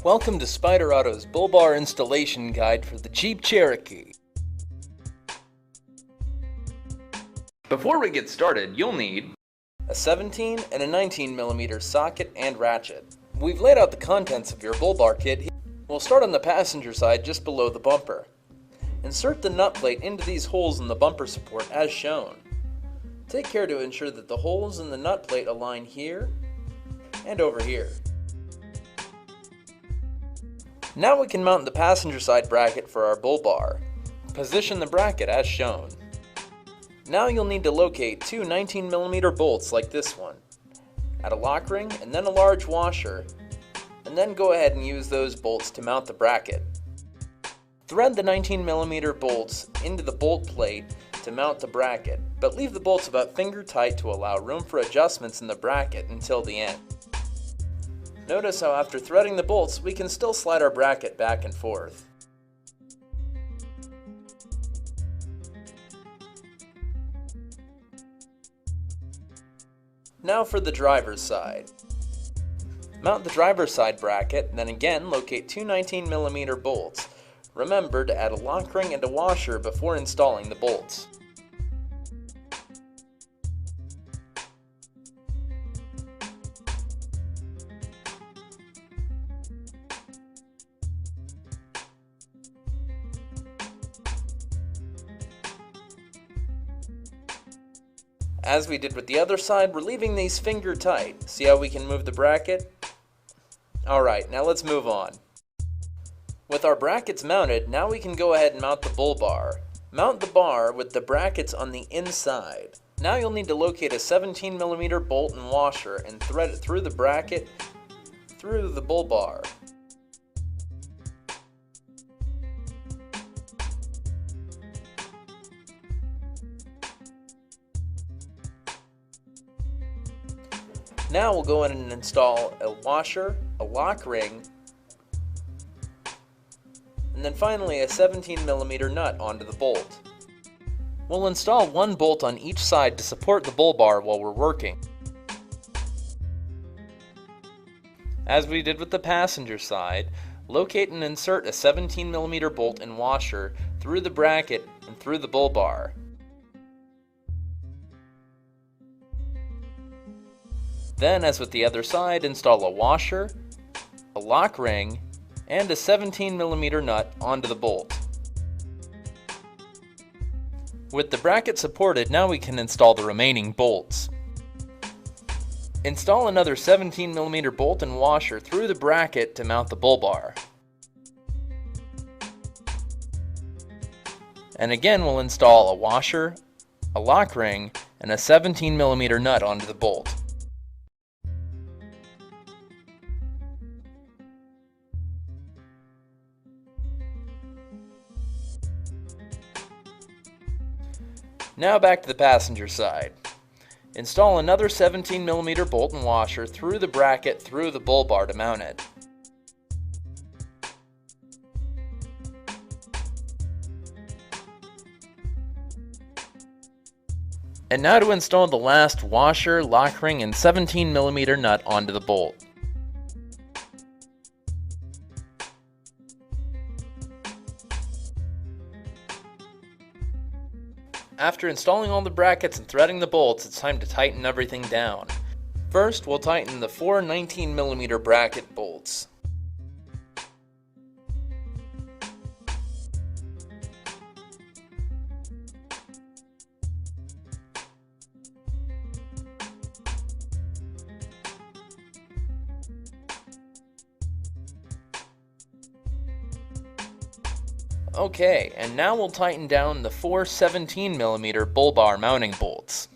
Welcome to Spyder Auto's bull bar installation guide for the Jeep Cherokee. Before we get started, you'll need a 17 and a 19mm socket and ratchet. We've laid out the contents of your bull bar kit. We'll start on the passenger side just below the bumper. Insert the nut plate into these holes in the bumper support as shown. Take care to ensure that the holes in the nut plate align here and over here. Now we can mount the passenger side bracket for our bull bar. Position the bracket as shown. Now you'll need to locate two 19mm bolts like this one. Add a lock ring and then a large washer, and then go ahead and use those bolts to mount the bracket. Thread the 19mm bolts into the bolt plate to mount the bracket, but leave the bolts about finger tight to allow room for adjustments in the bracket until the end. Notice how after threading the bolts, we can still slide our bracket back and forth. Now for the driver's side. Mount the driver's side bracket, then again locate two 19mm bolts. Remember to add a lock ring and a washer before installing the bolts. As we did with the other side, we're leaving these finger tight. See how we can move the bracket? Alright, now let's move on. With our brackets mounted, now we can go ahead and mount the bull bar. Mount the bar with the brackets on the inside. Now you'll need to locate a 17mm bolt and washer and thread it through the bracket, through the bull bar. Now we'll go in and install a washer, a lock ring, and then finally a 17mm nut onto the bolt. We'll install one bolt on each side to support the bull bar while we're working. As we did with the passenger side, locate and insert a 17mm bolt and washer through the bracket and through the bull bar. Then, as with the other side, install a washer, a lock ring, and a 17mm nut onto the bolt. With the bracket supported, now we can install the remaining bolts. Install another 17mm bolt and washer through the bracket to mount the bull bar. And again, we'll install a washer, a lock ring, and a 17mm nut onto the bolt. Now back to the passenger side. Install another 17mm bolt and washer through the bracket through the bull bar to mount it. And now to install the last washer, lock ring, and 17mm nut onto the bolt. After installing all the brackets and threading the bolts, it's time to tighten everything down. First, we'll tighten the four 19mm bracket bolts. Okay, and now we'll tighten down the four 17mm bull bar mounting bolts.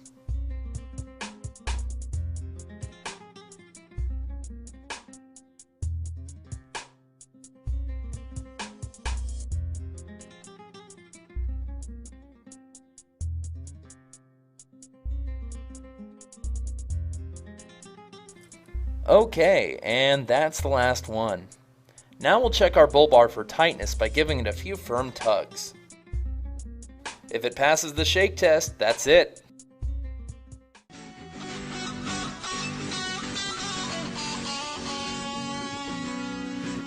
Okay, and that's the last one. Now we'll check our bull bar for tightness by giving it a few firm tugs. If it passes the shake test, that's it.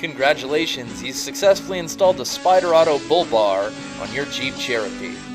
Congratulations, you successfully installed the Spyder Auto Bull Bar on your Jeep Cherokee.